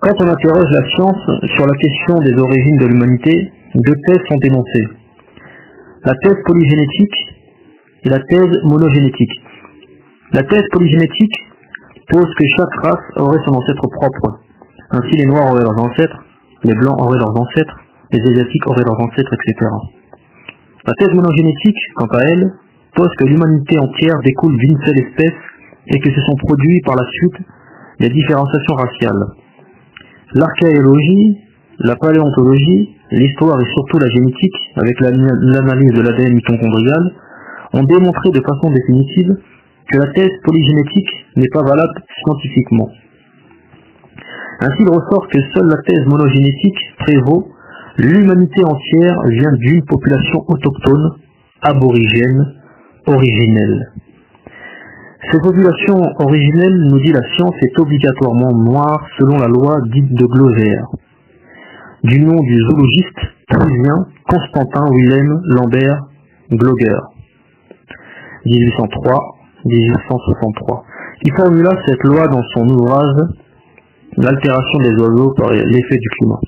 Quand on interroge la science sur la question des origines de l'humanité, deux thèses sont énoncées. La thèse polygénétique et la thèse monogénétique. La thèse polygénétique pose que chaque race aurait son ancêtre propre. Ainsi les Noirs auraient leurs ancêtres, les Blancs auraient leurs ancêtres, les Asiatiques auraient leurs ancêtres, etc. La thèse monogénétique, quant à elle, pose que l'humanité entière découle d'une seule espèce et que se sont produits par la suite des différenciations raciales. L'archéologie, la paléontologie, l'histoire et surtout la génétique, avec l'analyse de l'ADN mitochondrial, ont démontré de façon définitive que la thèse polygénétique n'est pas valable scientifiquement. Ainsi il ressort que seule la thèse monogénétique prévaut, l'humanité entière vient d'une population autochtone, aborigène, originelle. Cette population originelle, nous dit la science, est obligatoirement noire selon la loi dite de Glover, du nom du zoologiste prussien Constantin Wilhelm Lambert Gloger, 1803-1863, qui formula cette loi dans son ouvrage L'altération des oiseaux par l'effet du climat.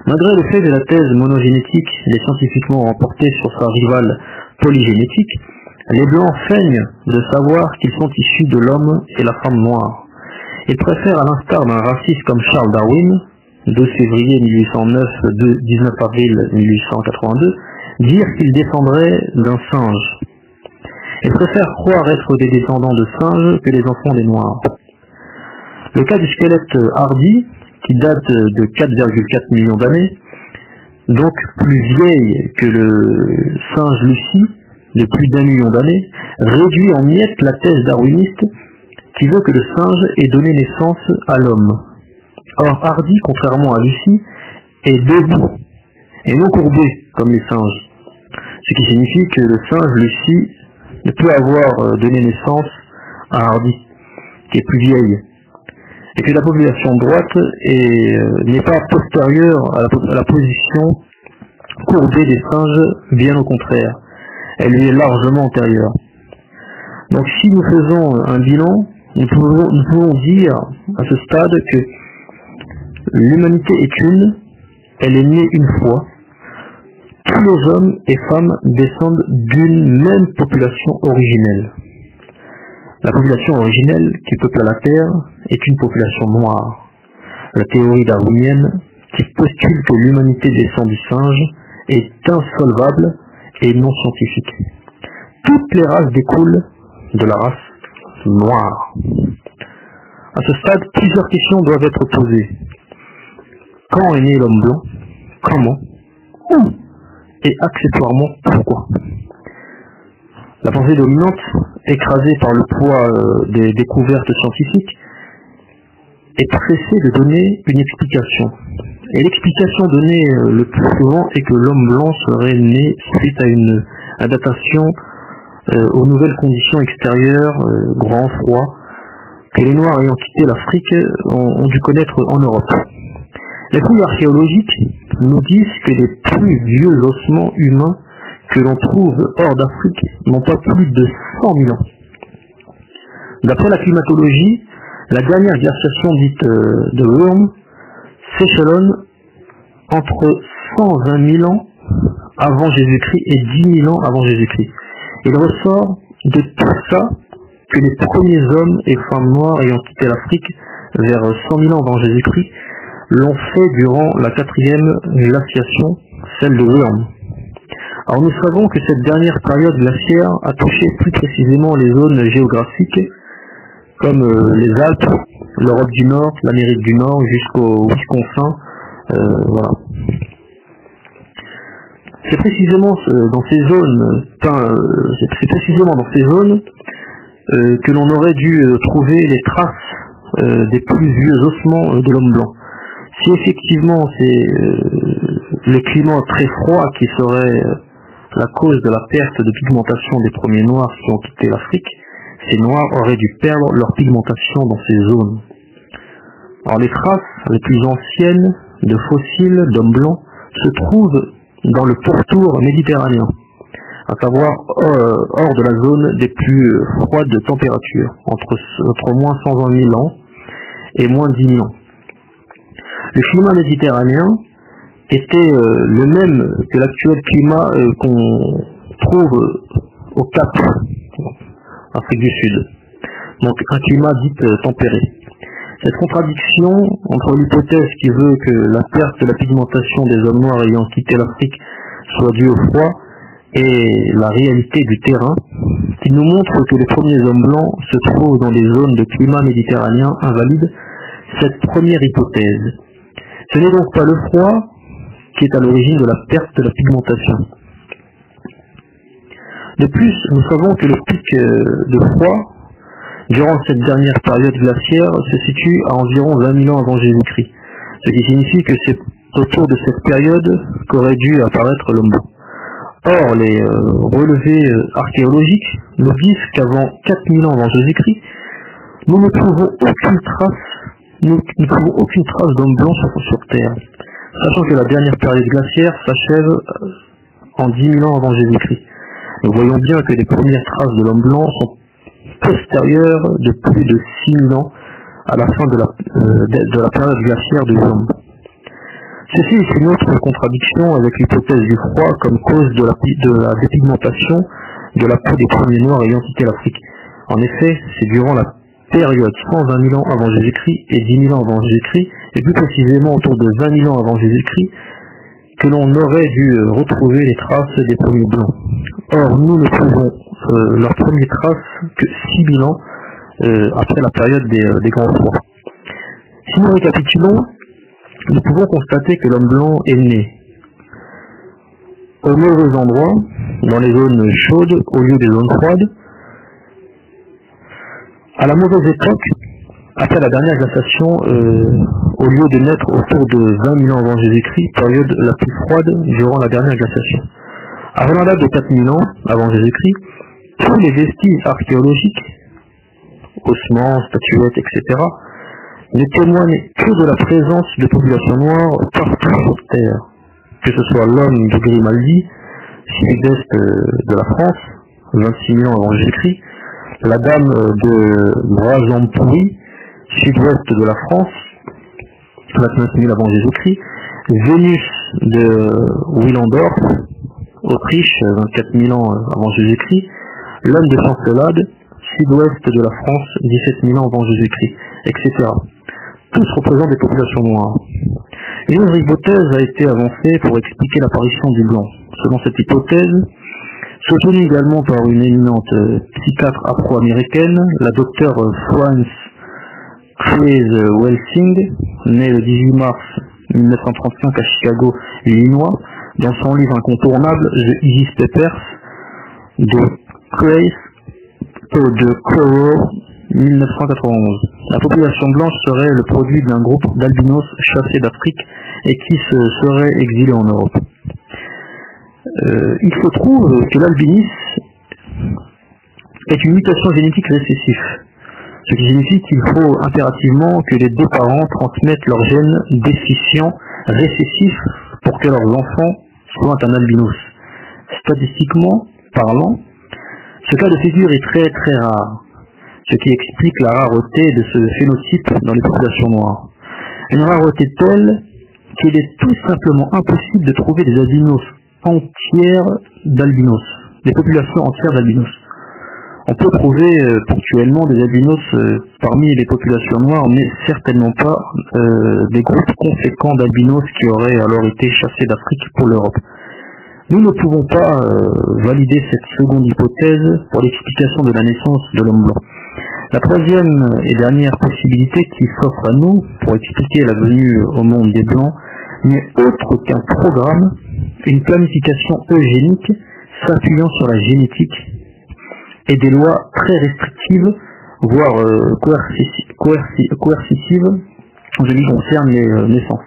Malgré le fait que la thèse monogénétique est scientifiquement remportée sur sa rivale polygénétique, les Blancs feignent de savoir qu'ils sont issus de l'homme et la femme noire. Ils préfèrent, à l'instar d'un raciste comme Charles Darwin, 12 février 1809, 19 avril 1882, dire qu'ils descendraient d'un singe. Ils préfèrent croire être des descendants de singes que les enfants des Noirs. Le cas du squelette Hardy, qui date de 4,4 millions d'années, donc plus vieille que le singe Lucie, de plus d'1 million d'années, réduit en miettes la thèse darwiniste qui veut que le singe ait donné naissance à l'homme. Or Hardy, contrairement à Lucie, est debout et non courbé comme les singes, ce qui signifie que le singe Lucie ne peut avoir donné naissance à Hardy, qui est plus vieille, et que la population droite n'est pas postérieure à la position courbée des singes, bien au contraire, elle lui est largement antérieure. Donc si nous faisons un bilan, nous pouvons dire à ce stade que l'humanité est une, elle est née une fois, tous les hommes et femmes descendent d'une même population originelle. La population originelle qui peuple la Terre est une population noire. La théorie darwinienne, qui postule que l'humanité descend du singe, est insolvable et non scientifique. Toutes les races découlent de la race noire. À ce stade, plusieurs questions doivent être posées. Quand est né l'homme blanc? Comment? Où? Et accessoirement, pourquoi? La pensée dominante, écrasée par le poids des découvertes scientifiques, est pressée de donner une explication. Et l'explication donnée le plus souvent est que l'homme blanc serait né suite à une adaptation aux nouvelles conditions extérieures, grand froid, que les Noirs ayant quitté l'Afrique ont dû connaître en Europe. Les fouilles archéologiques nous disent que les plus vieux ossements humains que l'on trouve hors d'Afrique n'ont pas plus de 100 000 ans. D'après la climatologie, la dernière glaciation dite de Worm s'échelonne entre 120 000 ans avant Jésus-Christ et 10 000 ans avant Jésus-Christ. Il ressort de tout ça que les premiers hommes et femmes noirs ayant quitté l'Afrique vers 100 000 ans avant Jésus-Christ l'ont fait durant la 4e glaciation, celle de Worm. Alors nous savons que cette dernière période glaciaire a touché plus précisément les zones géographiques comme les Alpes, l'Europe du Nord, l'Amérique du Nord jusqu'au Wisconsin, voilà. C'est précisément dans ces zones, que l'on aurait dû trouver les traces des plus vieux ossements de l'homme blanc. Si effectivement c'est le climat très froid qui serait la cause de la perte de pigmentation des premiers noirs qui ont quitté l'Afrique, ces noirs auraient dû perdre leur pigmentation dans ces zones. Alors les traces les plus anciennes de fossiles d'hommes blancs se trouvent dans le pourtour méditerranéen, à savoir hors de la zone des plus froides températures, entre moins 120 000 ans et moins 10 000 ans. Le climat méditerranéen était le même que l'actuel climat qu'on trouve au Cap, Afrique du Sud. Donc un climat dit tempéré. Cette contradiction entre l'hypothèse qui veut que la perte de la pigmentation des hommes noirs ayant quitté l'Afrique soit due au froid et la réalité du terrain, qui nous montre que les premiers hommes blancs se trouvent dans des zones de climat méditerranéen invalide cette première hypothèse. Ce n'est donc pas le froid qui est à l'origine de la perte de la pigmentation. De plus, nous savons que le pic de froid durant cette dernière période glaciaire se situe à environ 20 000 ans avant Jésus-Christ, ce qui signifie que c'est autour de cette période qu'aurait dû apparaître l'homme blanc. Or, les relevés archéologiques nous disent qu'avant 4000 ans avant Jésus-Christ, nous ne trouvons aucune trace d'homme blanc sur Terre, sachant que la dernière période glaciaire s'achève en 10 000 ans avant Jésus-Christ. Nous voyons bien que les premières traces de l'homme blanc sont postérieures de plus de 6 000 ans à la fin de la période glaciaire de l'homme. Ceci est une autre contradiction avec l'hypothèse du froid comme cause de la dépigmentation de la peau des premiers noirs ayant quitté l'Afrique. En effet, c'est durant la période 120 000 ans avant Jésus-Christ et 10 000 ans avant Jésus-Christ, et plus précisément autour de 20 000 ans avant Jésus-Christ, que l'on aurait dû retrouver les traces des premiers blancs. Or, nous ne trouvons leurs premières traces que 6 000 ans après la période des grands froids. Si nous récapitulons, nous pouvons constater que l'homme blanc est né au mauvais endroit, dans les zones chaudes au lieu des zones froides, à la mauvaise époque, après la dernière glaciation, au lieu de naître autour de 20 000 ans avant Jésus-Christ, période la plus froide durant la dernière glaciation. Avant la date de 4000 ans avant Jésus-Christ, tous les vestiges archéologiques, ossements, statuettes, etc., ne témoignent que de la présence de populations noires partout sur Terre, que ce soit l'homme de Grimaldi, sud-est de la France, 26 000 ans avant Jésus-Christ, la dame de Brazampouy, sud-ouest de la France, 29 000 avant Jésus-Christ, Vénus de Willandorf, Autriche, 24 000 ans avant Jésus-Christ, l'homme de Chancelade, sud-ouest de la France, 17 000 ans avant Jésus-Christ, etc. Tous représentent des populations noires. Une autre hypothèse a été avancée pour expliquer l'apparition du blanc. Selon cette hypothèse, soutenue également par une éminente psychiatre afro-américaine, la docteure Florence Grace Welsing, née le 18 mars 1935 à Chicago, Illinois, dans son livre incontournable The Easy Papers de Crowe, 1991. La population blanche serait le produit d'un groupe d'albinos chassés d'Afrique et qui se seraient exilés en Europe. Il se trouve que l'albinisme est une mutation génétique récessive, ce qui signifie qu'il faut impérativement que les deux parents transmettent leurs gènes déficients récessifs pour que leurs enfants soient un albinos. Statistiquement parlant, ce cas de figure est très très rare, ce qui explique la rareté de ce phénotype dans les populations noires. Une rareté telle qu'il est tout simplement impossible de trouver des albinos entières d'albinos, des populations entières d'albinos. On peut trouver ponctuellement des albinos parmi les populations noires, mais certainement pas des groupes conséquents d'albinos qui auraient alors été chassés d'Afrique pour l'Europe. Nous ne pouvons pas valider cette seconde hypothèse pour l'explication de la naissance de l'homme blanc. La troisième et dernière possibilité qui s'offre à nous pour expliquer la venue au monde des Blancs n'est autre qu'un programme, une planification eugénique s'appuyant sur la génétique et des lois très restrictives, voire coercitives, en ce qui concerne les naissances.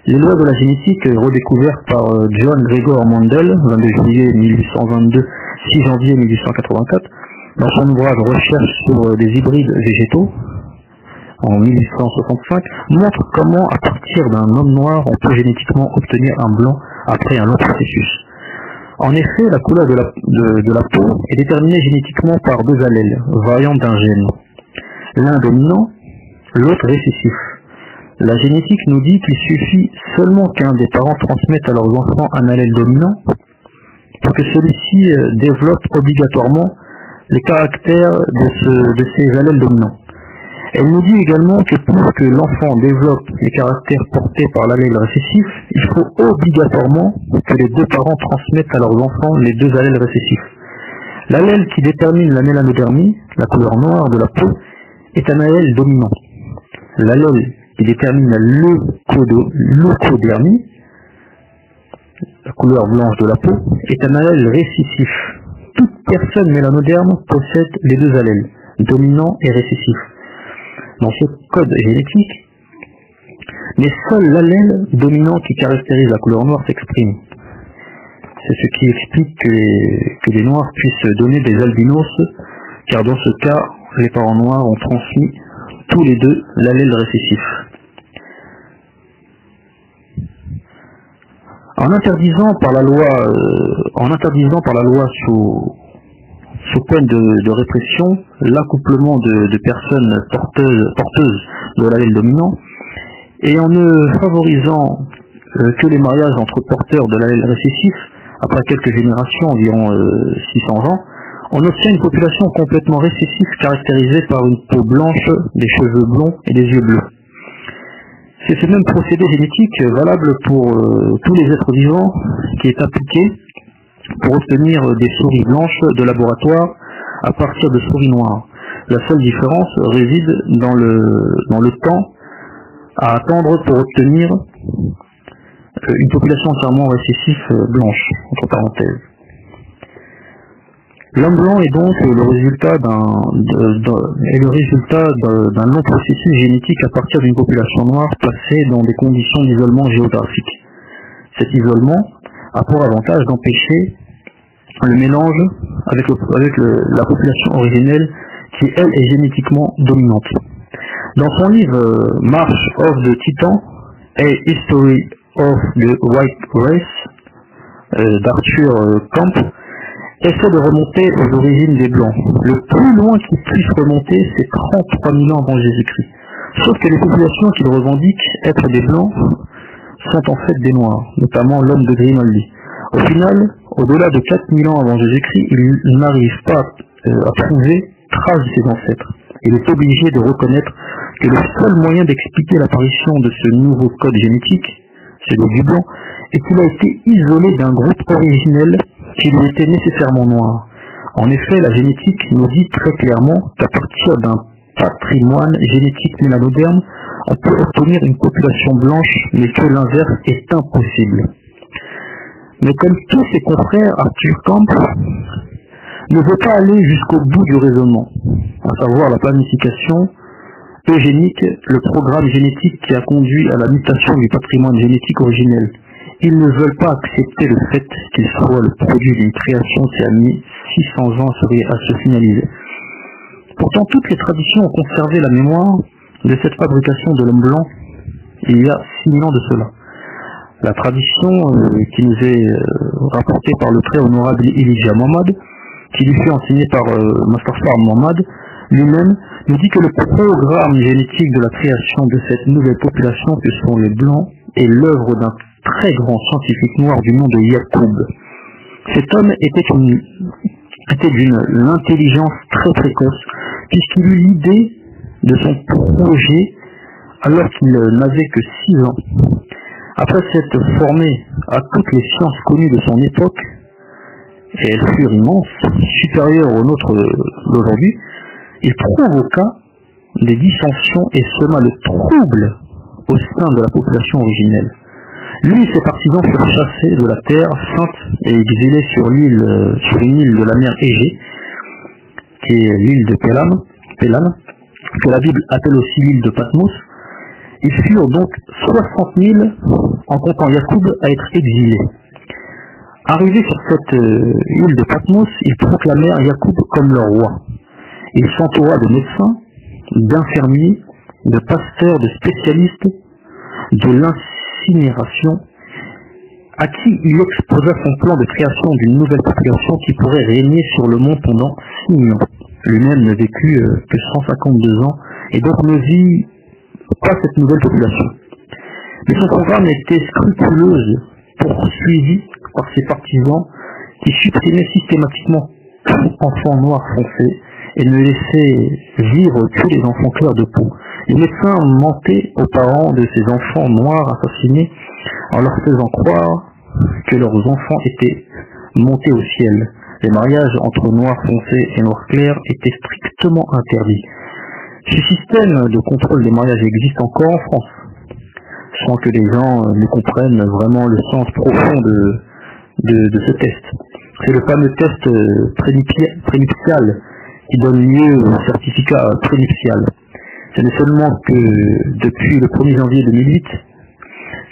Les lois de la génétique, redécouvertes par John Gregor Mendel, 22 juillet 1822, 6 janvier 1884, dans son ouvrage Recherche sur des hybrides végétaux, en 1865, montre comment, à partir d'un homme noir, on peut génétiquement obtenir un blanc après un long processus. En effet, la couleur de la peau est déterminée génétiquement par deux allèles, variantes d'un gène. L'un dominant, l'autre récessif. La génétique nous dit qu'il suffit seulement qu'un des parents transmette à leurs enfants un allèle dominant pour que celui-ci développe obligatoirement les caractères de ces allèles dominants. Elle nous dit également que pour que l'enfant développe les caractères portés par l'allèle récessif, il faut obligatoirement que les deux parents transmettent à leurs enfants les deux allèles récessifs. L'allèle qui détermine la mélanodermie, la couleur noire de la peau, est un allèle dominant. L'allèle qui détermine la leucodermie, la couleur blanche de la peau, est un allèle récessif. Toute personne mélanoderme possède les deux allèles, dominant et récessif, dans ce code génétique, mais seul l'allèle dominant qui caractérise la couleur noire s'exprime. C'est ce qui explique que les noirs puissent donner des albinos, car dans ce cas, les parents noirs ont transmis tous les deux l'allèle récessif. En interdisant par la loi sous peine de répression l'accouplement de personnes porteuses de l'allèle dominant, et en ne favorisant que les mariages entre porteurs de l'allèle récessif, après quelques générations, environ 600 ans, on obtient une population complètement récessive caractérisée par une peau blanche, des cheveux blonds et des yeux bleus. C'est ce même procédé génétique valable pour tous les êtres vivants qui est appliqué pour obtenir des souris blanches de laboratoire à partir de souris noires. La seule différence réside dans le temps à attendre pour obtenir une population entièrement récessive blanche, entre parenthèses. L'homme blanc est donc le résultat d'un long processus génétique à partir d'une population noire placée dans des conditions d'isolement géographique. Cet isolement a pour avantage d'empêcher le mélange avec la population originelle qui, elle, est génétiquement dominante. Dans son livre March of the Titan, A History of the White Race d'Arthur Camp, essaie de remonter aux origines des Blancs. Le plus loin qu'il puisse remonter, c'est 33 000 ans avant Jésus-Christ. Sauf que les populations qu'il revendique être des Blancs sont en fait des Noirs, notamment l'homme de Grimaldi. Au final, au-delà de 4 000 ans avant Jésus-Christ, il n'arrive pas à trouver trace de ses ancêtres. Il est obligé de reconnaître que le seul moyen d'expliquer l'apparition de ce nouveau code génétique, celui du blanc, est qu'il a été isolé d'un groupe originel qui lui était nécessairement noir. En effet, la génétique nous dit très clairement qu'à partir d'un patrimoine génétique mélanoderme, on peut obtenir une population blanche, mais que l'inverse est impossible. Mais comme tous ses confrères, Arthur Camp ne veut pas aller jusqu'au bout du raisonnement, à savoir la planification eugénique, le programme génétique qui a conduit à la mutation du patrimoine génétique originel. Ils ne veulent pas accepter le fait qu'il soit le produit d'une création qui a mis 600 ans à se finaliser. Pourtant, toutes les traditions ont conservé la mémoire de cette fabrication de l'homme blanc il y a 6 000 ans de cela. La tradition qui nous est rapportée par le très honorable Elijah Muhammad, qui lui fut enseigné par Mustafa Muhammad lui-même, nous dit que le programme génétique de la création de cette nouvelle population que sont les Blancs est l'œuvre d'un très grand scientifique noir du nom de Yacoub. Cet homme était d'une intelligence très précoce, puisqu'il eut l'idée de son projet alors qu'il n'avait que 6 ans. Après s'être formé à toutes les sciences connues de son époque, et elles furent immenses, supérieures aux nôtres d'aujourd'hui, il provoqua des dissensions et sema le trouble au sein de la population originelle. Lui et ses partisans furent chassés de la terre sainte et exilés sur une île de la mer Égée, qui est l'île de Pélam, que la Bible appelle aussi l'île de Patmos. Ils furent donc 60 000, en comptant Yacoub, à être exilés. Arrivés sur cette île de Patmos, ils proclamèrent Yacoub comme leur roi. Il s'entoura de médecins, d'infirmiers, de pasteurs, de spécialistes de l'incinération, à qui il exposa son plan de création d'une nouvelle population qui pourrait régner sur le monde pendant 6 000 ans. Lui-même ne vécut que 152 ans et donc ne vit pas cette nouvelle population. Mais son programme était scrupuleuse, poursuivi par ses partisans qui supprimaient systématiquement tout enfant noir foncé et ne laissaient vivre que les enfants clairs de peau. Les médecins mentaient aux parents de ces enfants noirs assassinés en leur faisant croire que leurs enfants étaient montés au ciel. Les mariages entre noirs foncés et noirs clairs étaient strictement interdits. Ce système de contrôle des mariages existe encore en France, sans que les gens ne comprennent vraiment le sens profond de ce test. C'est le fameux test prénuptial qui donne lieu au certificat prénuptial. Ce n'est seulement que depuis le 1er janvier 2008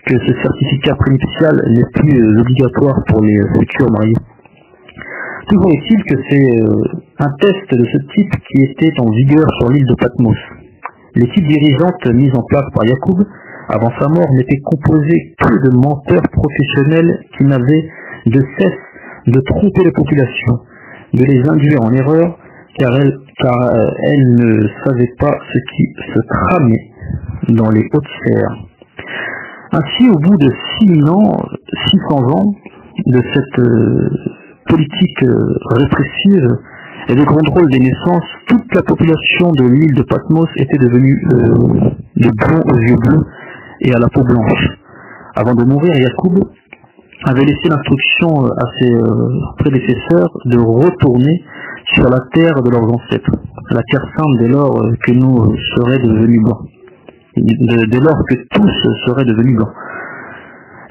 que ce certificat prénuptial n'est plus obligatoire pour les futurs mariés. Toujours est-il que c'est un test de ce type qui était en vigueur sur l'île de Patmos. L'équipe dirigeante mise en place par Yacoub avant sa mort n'était composée que de menteurs professionnels qui n'avaient de cesse de tromper les populations, de les induire en erreur, car elles ne savaient pas ce qui se tramait dans les hautes sphères. Ainsi, au bout de 600 ans de cette politique répressive et de contrôle des naissances, toute la population de l'île de Patmos était devenue de blonds aux yeux bleus et à la peau blanche. Avant de mourir, Yacoub avait laissé l'instruction à ses prédécesseurs de retourner sur la terre de leurs ancêtres, la terre sainte dès lors que nous seraient devenus blancs, dès lors que tous seraient devenus blancs.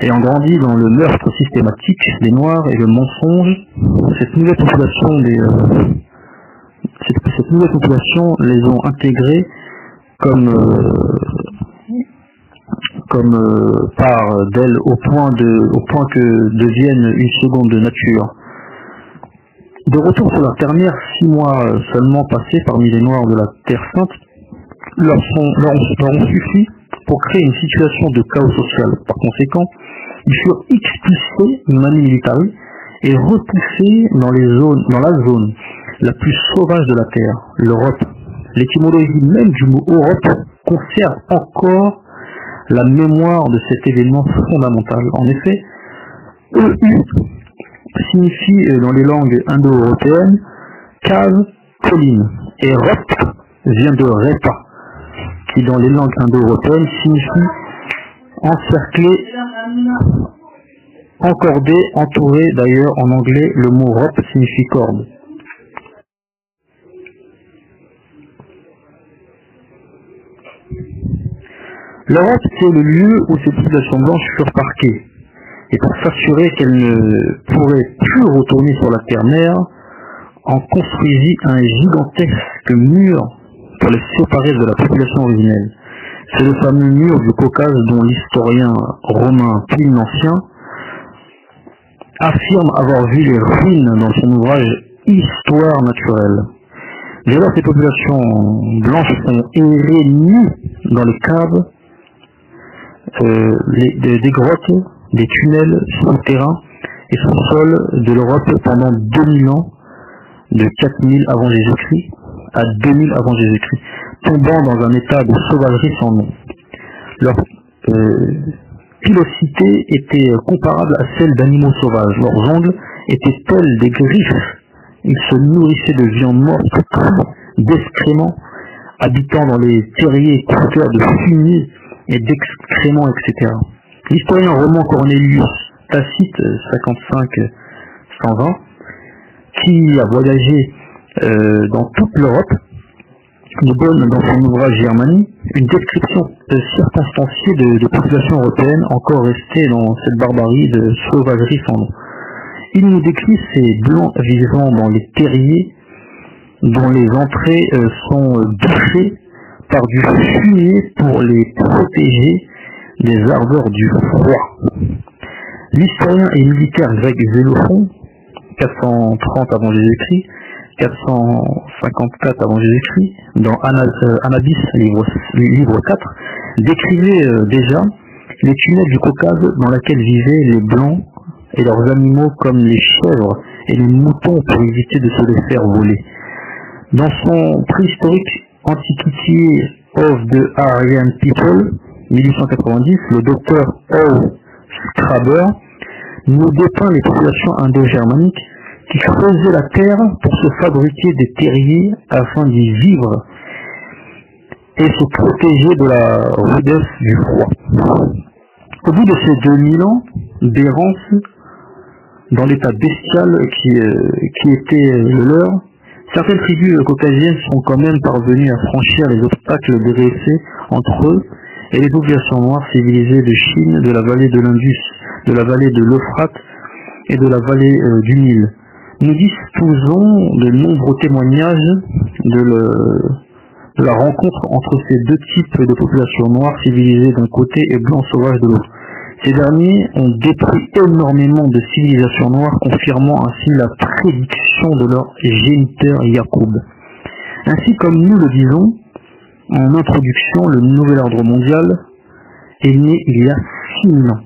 Ayant grandi dans le meurtre systématique des Noirs et le mensonge, cette nouvelle population les ont intégrés comme part d'elle au point que deviennent une seconde nature. De retour sur la terre-mère, 6 mois seulement passés parmi les Noirs de la Terre Sainte leur ont suffi pour créer une situation de chaos social. Par conséquent, ils furent expulsés manu militari et repoussés dans la zone la plus sauvage de la Terre, l'Europe. L'étymologie même du mot Europe conserve encore la mémoire de cet événement fondamental. En effet, EU signifie dans les langues indo-européennes cave, colline, et Rop vient de Repa, qui dans les langues indo-européennes signifie encerclé, encordé, entouré. D'ailleurs en anglais le mot Rop signifie corde. L'Europe, c'est le lieu où ces populations blanches furent parquées. Et pour s'assurer qu'elles ne pourraient plus retourner sur la terre-mère, on construisit un gigantesque mur pour les séparer de la population originelle. C'est le fameux mur du Caucase dont l'historien romain Pline l'Ancien affirme avoir vu les ruines dans son ouvrage Histoire naturelle. Dès lors, ces populations blanches sont errées nues dans les caves, des grottes, des tunnels souterrains et sous-sols de l'Europe pendant 2000 ans, de 4000 avant Jésus-Christ à 2000 avant Jésus-Christ, tombant dans un état de sauvagerie sans nom. Leur pilosité était comparable à celle d'animaux sauvages. Leurs ongles étaient tels des griffes. Ils se nourrissaient de viande morte, d'excréments, habitant dans les terriers couverts de fumier et d'excréments, etc. L'historien roman Cornelius Tacite, 55-120, qui a voyagé dans toute l'Europe, nous donne dans son ouvrage Germanie une description circonstanciée de populations européennes encore restées dans cette barbarie de sauvagerie sans nom. Il nous décrit ces blancs vivant dans les terriers dont les entrées sont bouchées par du fumier pour les protéger des ardeurs du froid. L'historien et militaire grec Zélophon, 430 avant Jésus-Christ, 454 avant Jésus-Christ, dans Anabis, livre 4, décrivait déjà les tunnels du Caucase dans lesquels vivaient les Blancs et leurs animaux comme les chèvres et les moutons pour éviter de se les faire voler. Dans son préhistorique Antiquité of the Aryan People, 1890, le docteur O. Scraber nous dépeint les populations indo-germaniques qui creusaient la terre pour se fabriquer des terriers afin d'y vivre et se protéger de la rudesse du froid. Au bout de ces 2000 ans d'errance dans l'état bestial qui était le leur, certaines tribus caucasiennes sont quand même parvenues à franchir les obstacles dressés entre eux et les populations noires civilisées de Chine, de la vallée de l'Indus, de la vallée de l'Euphrate et de la vallée du Nil. Nous disposons de nombreux témoignages de la rencontre entre ces deux types de populations noires civilisées d'un côté et blancs sauvages de l'autre. Ces derniers ont détruit énormément de civilisations noires, confirmant ainsi la prédiction de leur géniteur Yacoub. Ainsi, comme nous le disons en introduction, le nouvel ordre mondial est né il y a 6000 ans.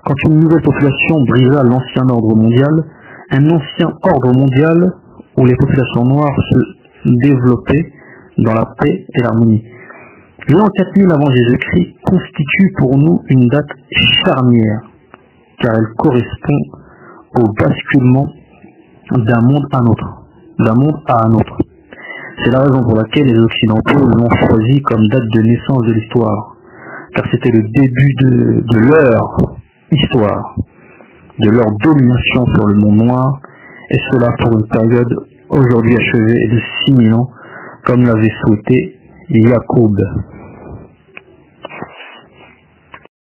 Quand une nouvelle population brisa l'ancien ordre mondial, un ancien ordre mondial où les populations noires se développaient dans la paix et l'harmonie. L'an 4000 avant Jésus-Christ constitue pour nous une date charnière, car elle correspond au basculement d'un monde à un autre. C'est la raison pour laquelle les Occidentaux l'ont choisi comme date de naissance de l'histoire, car c'était le début de leur histoire, de leur domination sur le monde noir, et cela pour une période aujourd'hui achevée de 6000 ans, comme l'avait souhaité Yacoub.